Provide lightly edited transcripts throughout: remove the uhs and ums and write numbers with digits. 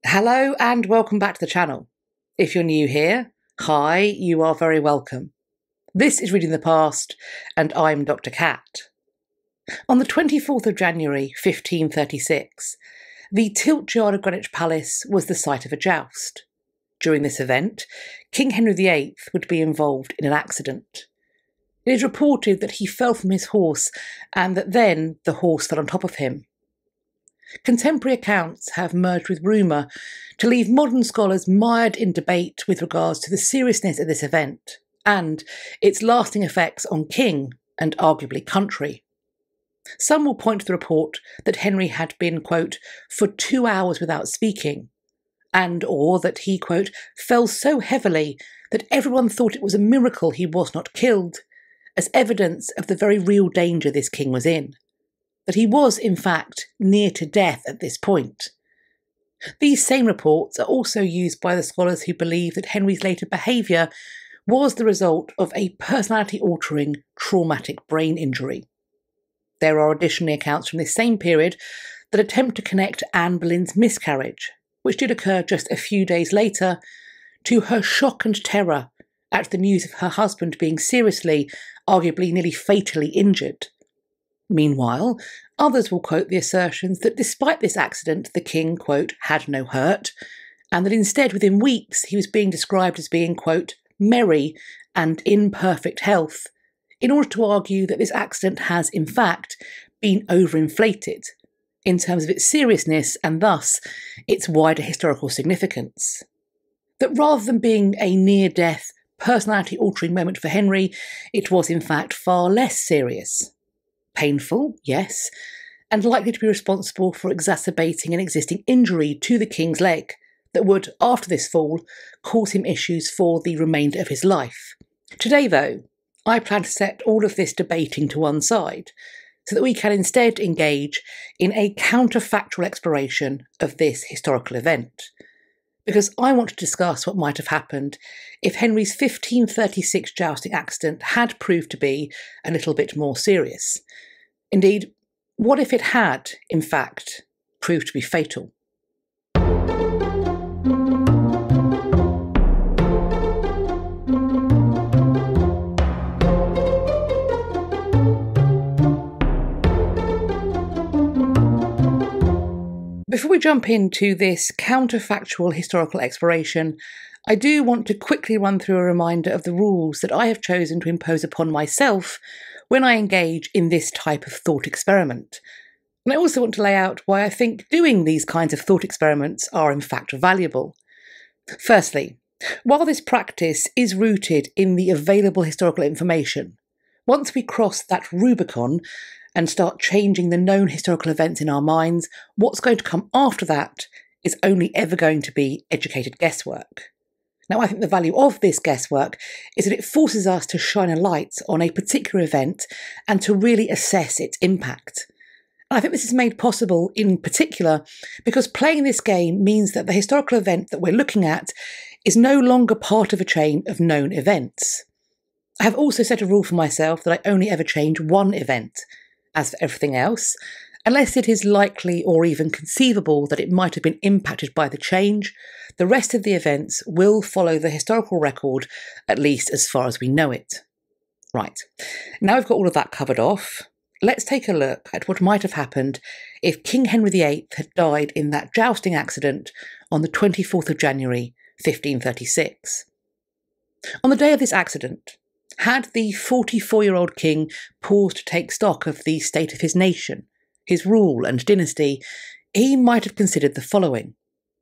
Hello and welcome back to the channel. If you're new here, hi, you are very welcome. This is Reading the Past and I'm Dr. Cat. On the 24th of January 1536, the tilt yard of Greenwich Palace was the site of a joust. During this event, King Henry VIII would be involved in an accident. It is reported that he fell from his horse and that then the horse fell on top of him. Contemporary accounts have merged with rumour to leave modern scholars mired in debate with regards to the seriousness of this event and its lasting effects on king and arguably country. Some will point to the report that Henry had been, quote, for 2 hours without speaking, and or that he, quote, fell so heavily that everyone thought it was a miracle he was not killed, as evidence of the very real danger this king was in. That he was, in fact, near to death at this point. These same reports are also used by the scholars who believe that Henry's later behaviour was the result of a personality-altering traumatic brain injury. There are additionally accounts from this same period that attempt to connect Anne Boleyn's miscarriage, which did occur just a few days later, to her shock and terror at the news of her husband being seriously, arguably nearly fatally injured. Meanwhile, others will quote the assertions that despite this accident, the king, quote, had no hurt, and that instead within weeks he was being described as being, quote, merry and in perfect health, in order to argue that this accident has, in fact, been overinflated in terms of its seriousness and thus its wider historical significance. That rather than being a near-death, personality-altering moment for Henry, it was in fact far less serious. Painful, yes, and likely to be responsible for exacerbating an existing injury to the king's leg that would, after this fall, cause him issues for the remainder of his life. Today, though, I plan to set all of this debating to one side so that we can instead engage in a counterfactual exploration of this historical event, because I want to discuss what might have happened if Henry's 1536 jousting accident had proved to be a little bit more serious. Indeed, what if it had, in fact, proved to be fatal? Before we jump into this counterfactual historical exploration, I do want to quickly run through a reminder of the rules that I have chosen to impose upon myself when I engage in this type of thought experiment. And I also want to lay out why I think doing these kinds of thought experiments are in fact valuable. Firstly, while this practice is rooted in the available historical information, once we cross that Rubicon and start changing the known historical events in our minds, what's going to come after that is only ever going to be educated guesswork. Now, I think the value of this guesswork is that it forces us to shine a light on a particular event and to really assess its impact. And I think this is made possible in particular because playing this game means that the historical event that we're looking at is no longer part of a chain of known events. I have also set a rule for myself that I only ever change one event. As for everything else, unless it is likely or even conceivable that it might have been impacted by the change, the rest of the events will follow the historical record, at least as far as we know it. Right, now we've got all of that covered off, let's take a look at what might have happened if King Henry VIII had died in that jousting accident on the 24th of January 1536. On the day of this accident, had the 44-year-old king paused to take stock of the state of his nation, his rule and dynasty, he might have considered the following.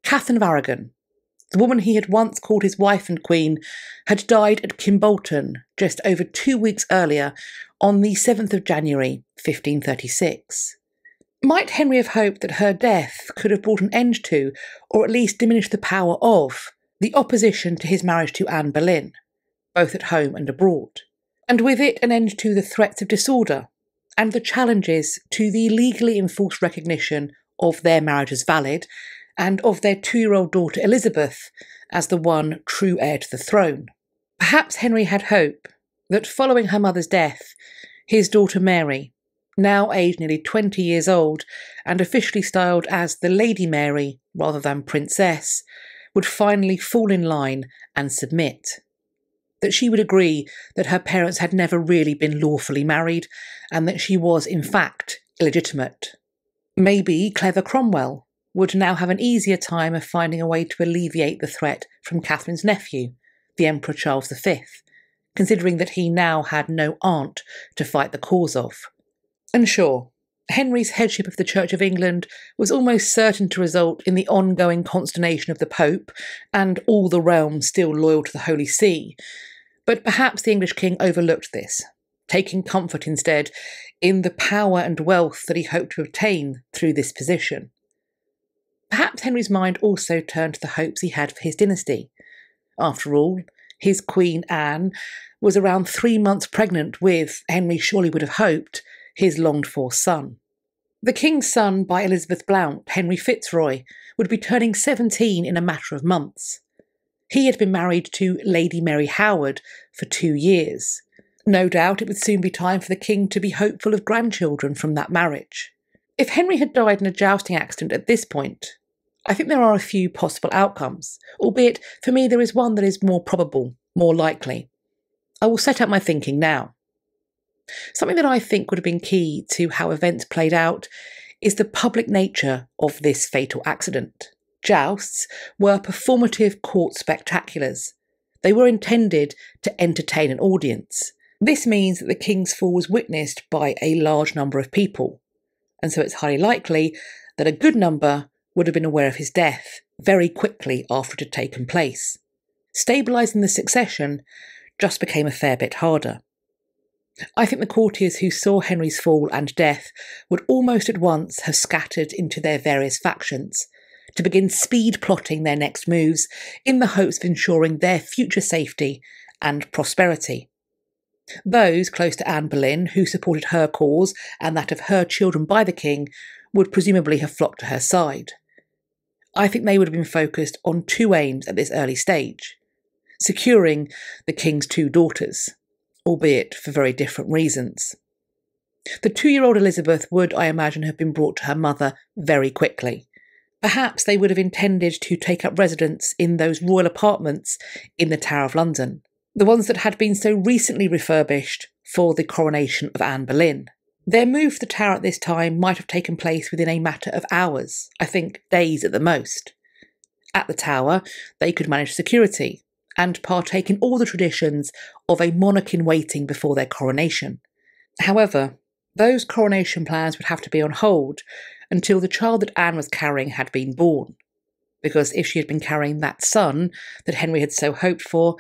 Katherine of Aragon, the woman he had once called his wife and queen, had died at Kimbolton just over 2 weeks earlier on the 7th of January 1536. Might Henry have hoped that her death could have brought an end to, or at least diminished the power of, the opposition to his marriage to Anne Boleyn, both at home and abroad, and with it an end to the threats of disorder and the challenges to the legally enforced recognition of their marriage as valid and of their 2-year-old daughter Elizabeth as the one true heir to the throne? Perhaps Henry had hope that following her mother's death, his daughter Mary now aged nearly 20 years old and officially styled as the Lady Mary rather than Princess, would finally fall in line and submit. That she would agree that her parents had never really been lawfully married and that she was, in fact, illegitimate. Maybe clever Cromwell would now have an easier time of finding a way to alleviate the threat from Catherine's nephew, the Emperor Charles V, considering that he now had no aunt to fight the cause of. And sure, Henry's headship of the Church of England was almost certain to result in the ongoing consternation of the Pope and all the realms still loyal to the Holy See, but perhaps the English king overlooked this, taking comfort instead in the power and wealth that he hoped to obtain through this position. Perhaps Henry's mind also turned to the hopes he had for his dynasty. After all, his Queen Anne was around 3 months pregnant with, Henry surely would have hoped, his longed-for son. The king's son by Elizabeth Blount, Henry Fitzroy, would be turning 17 in a matter of months. He had been married to Lady Mary Howard for 2 years. No doubt it would soon be time for the king to be hopeful of grandchildren from that marriage. If Henry had died in a jousting accident at this point, I think there are a few possible outcomes, albeit for me there is one that is more probable, more likely. I will set out my thinking now. Something that I think would have been key to how events played out is the public nature of this fatal accident. Jousts were performative court spectaculars. They were intended to entertain an audience. This means that the king's fall was witnessed by a large number of people, and so it's highly likely that a good number would have been aware of his death very quickly after it had taken place. Stabilising the succession just became a fair bit harder. I think the courtiers who saw Henry's fall and death would almost at once have scattered into their various factions to begin speed plotting their next moves in the hopes of ensuring their future safety and prosperity. Those close to Anne Boleyn, who supported her cause and that of her children by the king, would presumably have flocked to her side. I think they would have been focused on 2 aims at this early stage: securing the king's 2 daughters, albeit for very different reasons. The 2-year-old Elizabeth would, I imagine, have been brought to her mother very quickly. Perhaps they would have intended to take up residence in those royal apartments in the Tower of London, the ones that had been so recently refurbished for the coronation of Anne Boleyn. Their move to the Tower at this time might have taken place within a matter of hours, I think days at the most. At the Tower, they could manage security and partake in all the traditions of a monarch in waiting before their coronation. However, those coronation plans would have to be on hold until the child that Anne was carrying had been born, because if she had been carrying that son that Henry had so hoped for,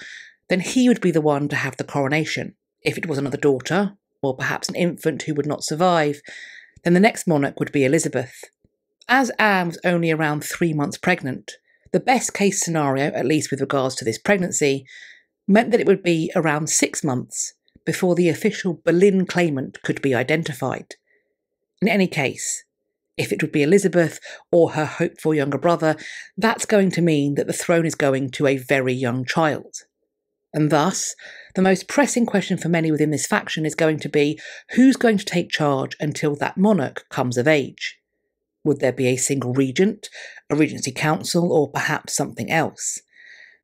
then he would be the one to have the coronation. If it was another daughter, or perhaps an infant who would not survive, then the next monarch would be Elizabeth. As Anne was only around 3 months pregnant, the best case scenario, at least with regards to this pregnancy, meant that it would be around 6 months before the official Boleyn claimant could be identified. In any case, if it would be Elizabeth or her hoped-for younger brother, that's going to mean that the throne is going to a very young child. And thus, the most pressing question for many within this faction is going to be who's going to take charge until that monarch comes of age. Would there be a single regent, a regency council, or perhaps something else?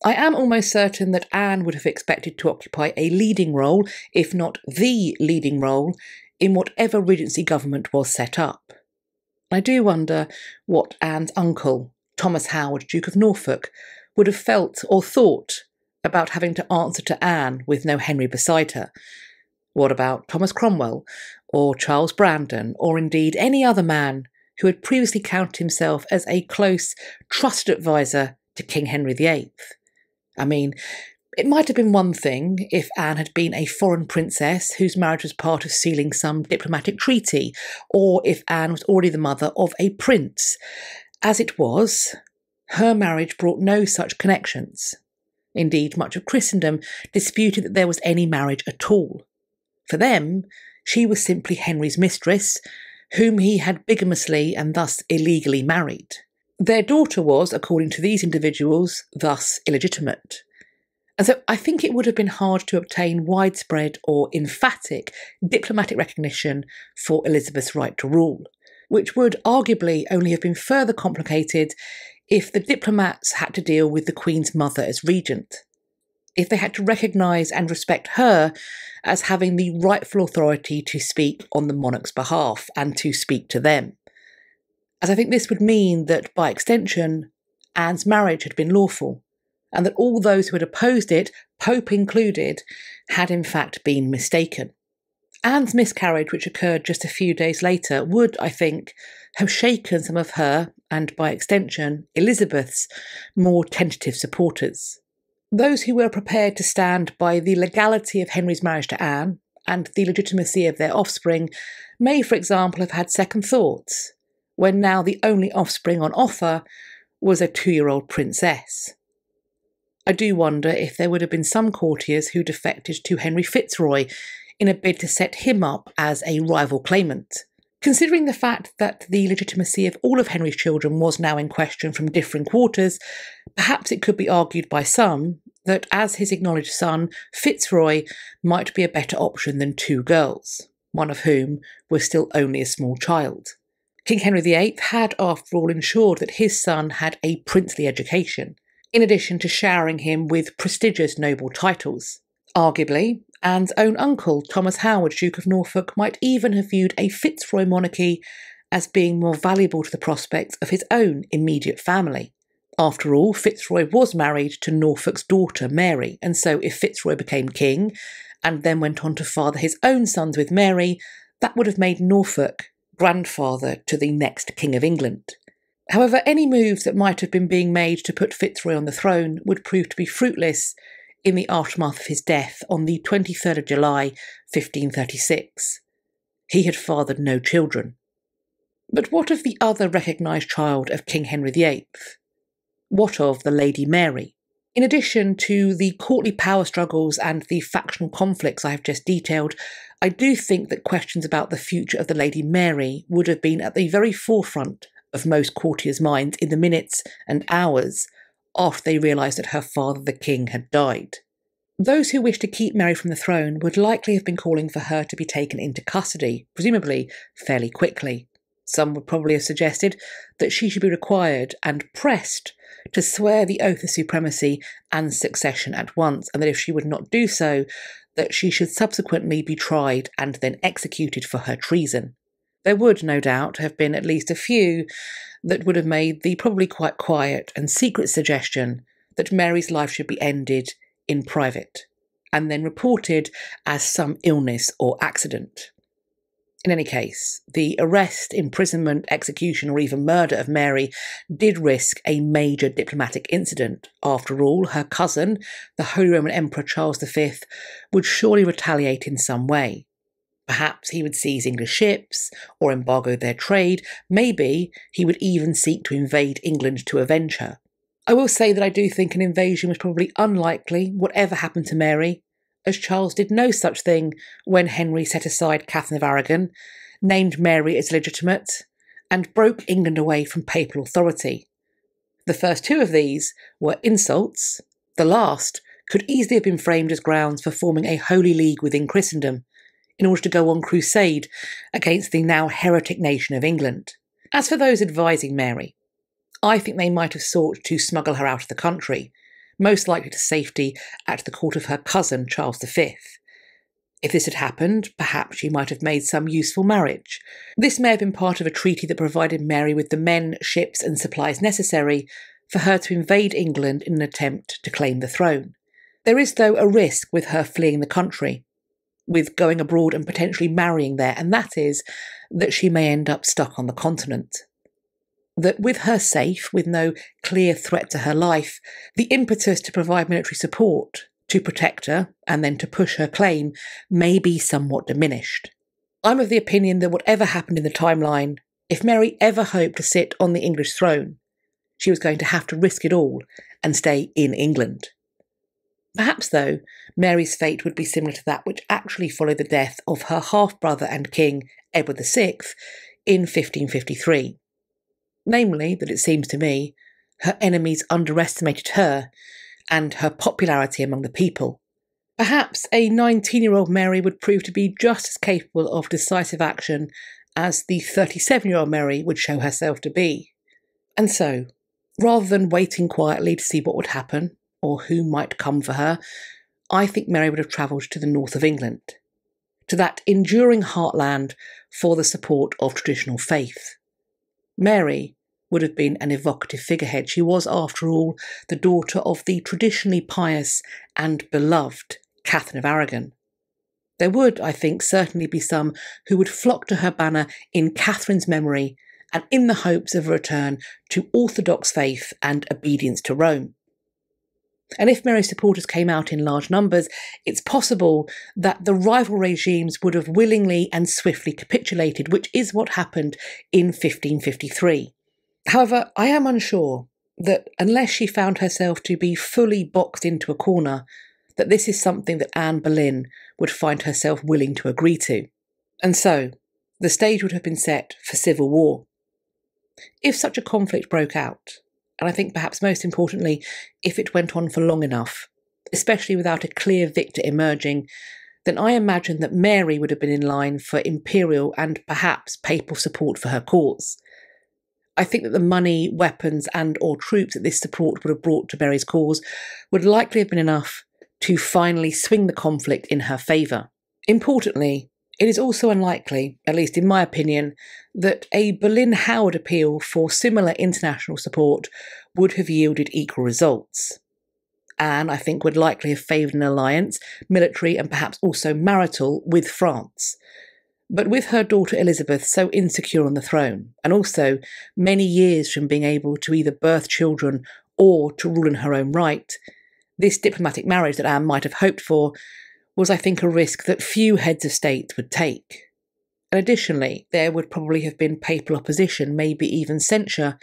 I am almost certain that Anne would have expected to occupy a leading role, if not the leading role, in whatever regency government was set up. I do wonder what Anne's uncle, Thomas Howard, Duke of Norfolk, would have felt or thought about having to answer to Anne with no Henry beside her. What about Thomas Cromwell, or Charles Brandon, or indeed any other man who had previously counted himself as a close, trusted advisor to King Henry VIII? I mean, it might have been one thing if Anne had been a foreign princess whose marriage was part of sealing some diplomatic treaty, or if Anne was already the mother of a prince. As it was, her marriage brought no such connections. Indeed, much of Christendom disputed that there was any marriage at all. For them, she was simply Henry's mistress, whom he had bigamously and thus illegally married. Their daughter was, according to these individuals, thus illegitimate. And so I think it would have been hard to obtain widespread or emphatic diplomatic recognition for Elizabeth's right to rule, which would arguably only have been further complicated if the diplomats had to deal with the Queen's mother as regent, if they had to recognise and respect her as having the rightful authority to speak on the monarch's behalf and to speak to them. As I think this would mean that, by extension, Anne's marriage had been lawful, and that all those who had opposed it, Pope included, had in fact been mistaken. Anne's miscarriage, which occurred just a few days later, would, I think, have shaken some of her, and by extension, Elizabeth's, more tentative supporters. Those who were prepared to stand by the legality of Henry's marriage to Anne and the legitimacy of their offspring may, for example, have had second thoughts, when now the only offspring on offer was a 2-year-old princess. I do wonder if there would have been some courtiers who defected to Henry Fitzroy in a bid to set him up as a rival claimant. Considering the fact that the legitimacy of all of Henry's children was now in question from differing quarters, perhaps it could be argued by some that as his acknowledged son, Fitzroy might be a better option than 2 girls, one of whom was still only a small child. King Henry VIII had, after all, ensured that his son had a princely education, in addition to showering him with prestigious noble titles. Arguably, Anne's own uncle, Thomas Howard, Duke of Norfolk, might even have viewed a Fitzroy monarchy as being more valuable to the prospects of his own immediate family. After all, Fitzroy was married to Norfolk's daughter, Mary, and so if Fitzroy became king, and then went on to father his own sons with Mary, that would have made Norfolk grandfather to the next King of England. However, any moves that might have been being made to put Fitzroy on the throne would prove to be fruitless in the aftermath of his death on the 23rd of July, 1536. He had fathered no children. But what of the other recognised child of King Henry VIII? What of the Lady Mary? In addition to the courtly power struggles and the factional conflicts I have just detailed, I do think that questions about the future of the Lady Mary would have been at the very forefront of most courtiers' minds in the minutes and hours after they realised that her father, the king, had died. Those who wished to keep Mary from the throne would likely have been calling for her to be taken into custody, presumably fairly quickly. Some would probably have suggested that she should be required and pressed to swear the oath of supremacy and succession at once, and that if she would not do so, that she should subsequently be tried and then executed for her treason. There would, no doubt, have been at least a few that would have made the probably quite quiet and secret suggestion that Mary's life should be ended in private, and then reported as some illness or accident. In any case, the arrest, imprisonment, execution, or even murder of Mary did risk a major diplomatic incident. After all, her cousin, the Holy Roman Emperor Charles V, would surely retaliate in some way. Perhaps he would seize English ships or embargo their trade. Maybe he would even seek to invade England to avenge her. I will say that I do think an invasion was probably unlikely, whatever happened to Mary, as Charles did no such thing when Henry set aside Katherine of Aragon, named Mary as legitimate, and broke England away from papal authority. The first 2 of these were insults. The last could easily have been framed as grounds for forming a holy league within Christendom, in order to go on crusade against the now heretic nation of England. As for those advising Mary, I think they might have sought to smuggle her out of the country, most likely to safety at the court of her cousin Charles V. If this had happened, perhaps she might have made some useful marriage. This may have been part of a treaty that provided Mary with the men, ships and supplies necessary for her to invade England in an attempt to claim the throne. There is, though, a risk with her fleeing the country, with going abroad and potentially marrying there, and that is that she may end up stuck on the continent. That with her safe, with no clear threat to her life, the impetus to provide military support, to protect her, and then to push her claim, may be somewhat diminished. I'm of the opinion that whatever happened in the timeline, if Mary ever hoped to sit on the English throne, she was going to have to risk it all and stay in England. Perhaps, though, Mary's fate would be similar to that which actually followed the death of her half-brother and king, Edward VI, in 1553. Namely, that it seems to me, her enemies underestimated her, and her popularity among the people. Perhaps a 19-year-old Mary would prove to be just as capable of decisive action as the 37-year-old Mary would show herself to be. And so, rather than waiting quietly to see what would happen, or who might come for her, I think Mary would have travelled to the north of England, to that enduring heartland for the support of traditional faith. Mary would have been an evocative figurehead. She was, after all, the daughter of the traditionally pious and beloved Katherine of Aragon. There would, I think, certainly be some who would flock to her banner in Catherine's memory and in the hopes of a return to orthodox faith and obedience to Rome. And if Mary's supporters came out in large numbers, it's possible that the rival regimes would have willingly and swiftly capitulated, which is what happened in 1553. However, I am unsure that unless she found herself to be fully boxed into a corner, that this is something that Anne Boleyn would find herself willing to agree to. And so, the stage would have been set for civil war. If such a conflict broke out, and I think perhaps most importantly, if it went on for long enough, especially without a clear victor emerging, then I imagine that Mary would have been in line for imperial and perhaps papal support for her cause. I think that the money, weapons and/or troops that this support would have brought to Mary's cause would likely have been enough to finally swing the conflict in her favour. Importantly, it is also unlikely, at least in my opinion, that a Boleyn-Howard appeal for similar international support would have yielded equal results. Anne, I think, would likely have favoured an alliance, military and perhaps also marital, with France. But with her daughter Elizabeth so insecure on the throne, and also many years from being able to either birth children or to rule in her own right, this diplomatic marriage that Anne might have hoped for was, I think, a risk that few heads of state would take. And additionally, there would probably have been papal opposition, maybe even censure,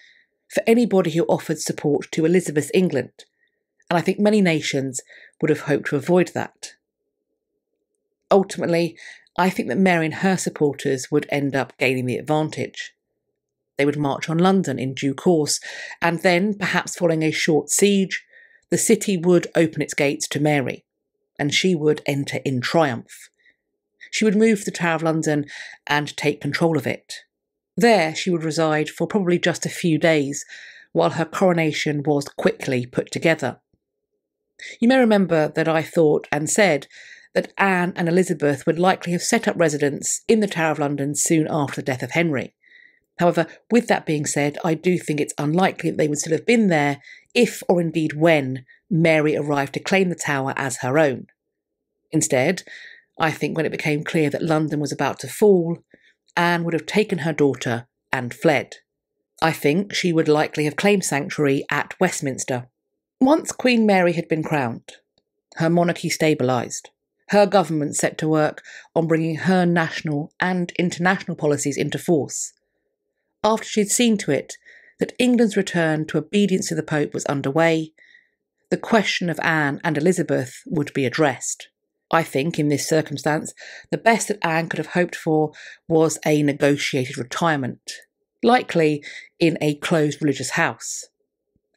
for anybody who offered support to Elizabeth's England, and I think many nations would have hoped to avoid that. Ultimately, I think that Mary and her supporters would end up gaining the advantage. They would march on London in due course, and then, perhaps following a short siege, the city would open its gates to Mary, and she would enter in triumph. She would move to the Tower of London and take control of it. There she would reside for probably just a few days, while her coronation was quickly put together. You may remember that I thought and said that Anne and Elizabeth would likely have set up residence in the Tower of London soon after the death of Henry. However, with that being said, I do think it's unlikely that they would still have been there if, or indeed when, Mary arrived to claim the Tower as her own. Instead, I think when it became clear that London was about to fall, Anne would have taken her daughter and fled. I think she would likely have claimed sanctuary at Westminster. Once Queen Mary had been crowned, her monarchy stabilised, her government set to work on bringing her national and international policies into force. After she'd seen to it that England's return to obedience to the Pope was underway, the question of Anne and Elizabeth would be addressed. I think, in this circumstance, the best that Anne could have hoped for was a negotiated retirement, likely in a closed religious house.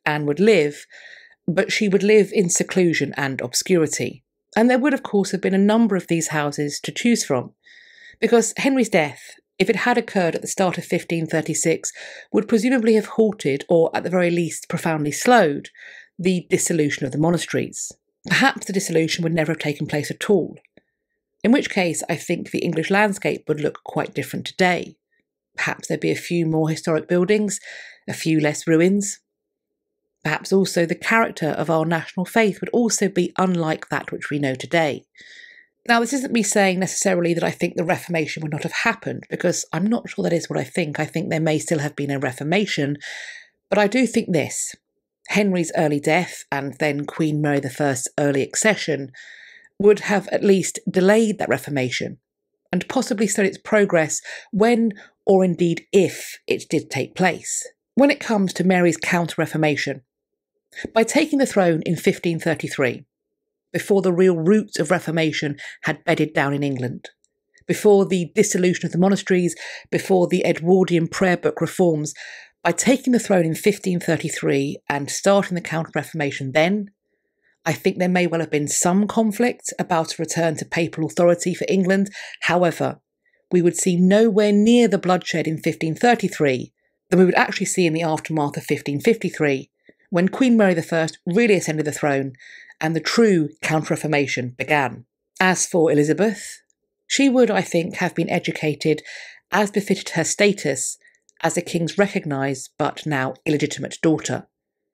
Anne would live, but she would live in seclusion and obscurity. And there would, of course, have been a number of these houses to choose from, because Henry's death, if it had occurred at the start of 1536, would presumably have halted, or at the very least profoundly slowed, the dissolution of the monasteries. Perhaps the dissolution would never have taken place at all, in which case I think the English landscape would look quite different today. Perhaps there'd be a few more historic buildings, a few less ruins. Perhaps also the character of our national faith would also be unlike that which we know today. Now, this isn't me saying necessarily that I think the Reformation would not have happened, because I'm not sure that is what I think. I think there may still have been a Reformation, but I do think this: Henry's early death and then Queen Mary I's early accession would have at least delayed that Reformation and possibly slowed its progress when, or indeed if, it did take place. When it comes to Mary's counter-Reformation, by taking the throne in 1533, before the real roots of Reformation had bedded down in England, before the dissolution of the monasteries, before the Edwardian prayer book reforms, by taking the throne in 1533 and starting the Counter-Reformation then, I think there may well have been some conflict about a return to papal authority for England. However, we would see nowhere near the bloodshed in 1533 than we would actually see in the aftermath of 1553, when Queen Mary I really ascended the throne and the true Counter-Reformation began. As for Elizabeth, she would, I think, have been educated as befitted her status as a king's recognised but now illegitimate daughter,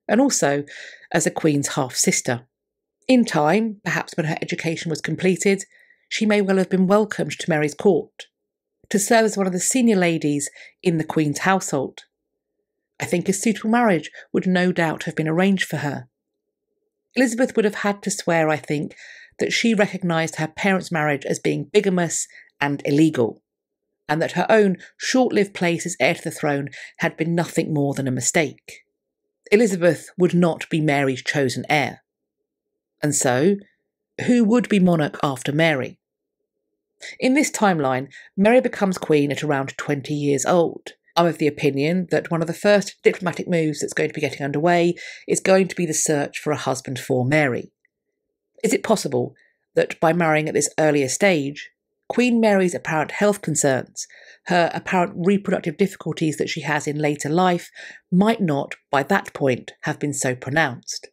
and also as a queen's half-sister. In time, perhaps when her education was completed, she may well have been welcomed to Mary's court, to serve as one of the senior ladies in the Queen's household. I think a suitable marriage would no doubt have been arranged for her. Elizabeth would have had to swear, I think, that she recognised her parents' marriage as being bigamous and illegal, and that her own short-lived place as heir to the throne had been nothing more than a mistake. Elizabeth would not be Mary's chosen heir. And so, who would be monarch after Mary? In this timeline, Mary becomes queen at around 20 years old. I'm of the opinion that one of the first diplomatic moves that's going to be getting underway is going to be the search for a husband for Mary. Is it possible that by marrying at this earlier stage, Queen Mary's apparent health concerns, her apparent reproductive difficulties that she has in later life, might not, by that point, have been so pronounced?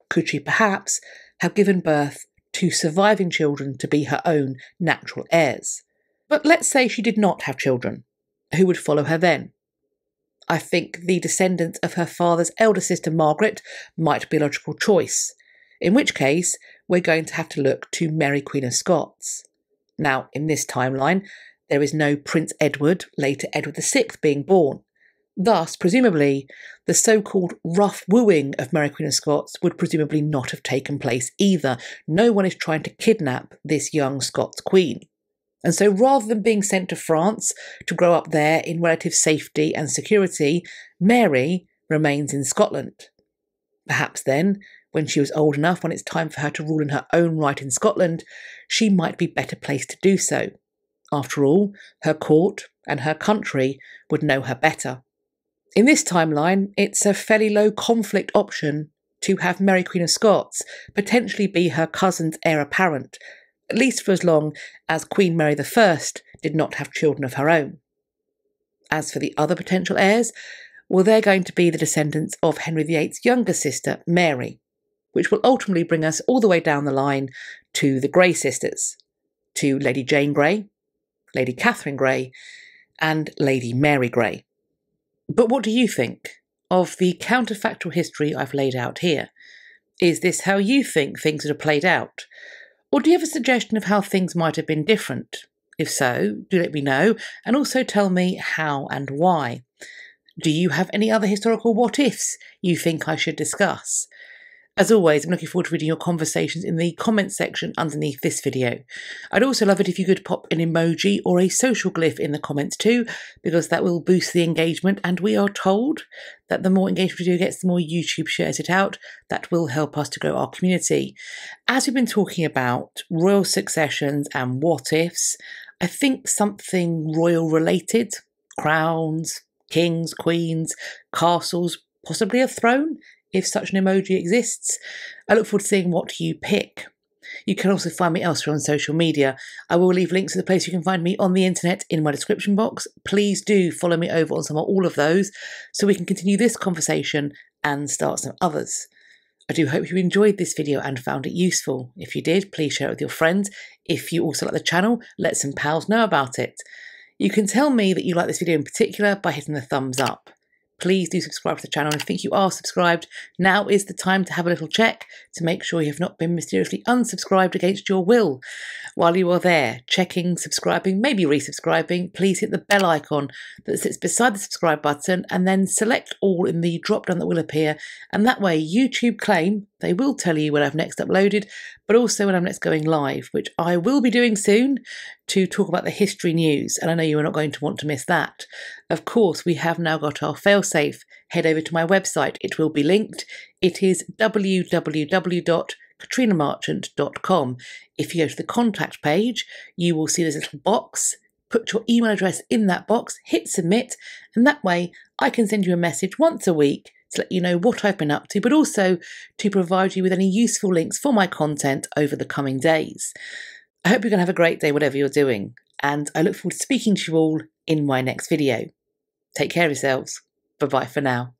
Could she perhaps have given birth to surviving children to be her own natural heirs? But let's say she did not have children. Who would follow her then? I think the descendants of her father's elder sister Margaret might be a logical choice, in which case we're going to have to look to Mary Queen of Scots. Now, in this timeline, there is no Prince Edward, later Edward VI, being born. Thus, presumably, the so-called rough wooing of Mary Queen of Scots would presumably not have taken place either. No one is trying to kidnap this young Scots queen. And so rather than being sent to France to grow up there in relative safety and security, Mary remains in Scotland. Perhaps then, when she was old enough, when it's time for her to rule in her own right in Scotland, she might be better placed to do so. After all, her court and her country would know her better. In this timeline, it's a fairly low conflict option to have Mary Queen of Scots potentially be her cousin's heir apparent, at least for as long as Queen Mary I did not have children of her own. As for the other potential heirs, well, they're going to be the descendants of Henry VIII's younger sister, Mary, which will ultimately bring us all the way down the line to the Grey sisters, to Lady Jane Grey, Lady Catherine Grey, and Lady Mary Grey. But what do you think of the counterfactual history I've laid out here? Is this how you think things would have played out? Or do you have a suggestion of how things might have been different? If so, do let me know, and also tell me how and why. Do you have any other historical what-ifs you think I should discuss? As always, I'm looking forward to reading your conversations in the comments section underneath this video. I'd also love it if you could pop an emoji or a social glyph in the comments too, because that will boost the engagement, and we are told that the more engagement video gets, the more YouTube shares it out. That will help us to grow our community. As we've been talking about royal successions and what-ifs, I think something royal related, crowns, kings, queens, castles, possibly a throne, if such an emoji exists. I look forward to seeing what you pick. You can also find me elsewhere on social media. I will leave links to the place you can find me on the internet in my description box. Please do follow me over on some or all of those so we can continue this conversation and start some others. I do hope you enjoyed this video and found it useful. If you did, please share it with your friends. If you also like the channel, let some pals know about it. You can tell me that you like this video in particular by hitting the thumbs up. Please do subscribe to the channel, and if you think you are subscribed, now is the time to have a little check to make sure you have not been mysteriously unsubscribed against your will. While you are there, checking, subscribing, maybe resubscribing, please hit the bell icon that sits beside the subscribe button and then select all in the drop down that will appear, and that way YouTube claim they will tell you when I've next uploaded, but also when I'm next going live, which I will be doing soon to talk about the history news, and I know you are not going to want to miss that. Of course, we have now got our failsafe. Head over to my website, it will be linked. It is www.katrinamarchant.com. If you go to the contact page, you will see there's a little box. Put your email address in that box, hit submit, and that way I can send you a message once a week to let you know what I've been up to, but also to provide you with any useful links for my content over the coming days. I hope you're going to have a great day, whatever you're doing, and I look forward to speaking to you all in my next video. Take care of yourselves. Bye-bye for now.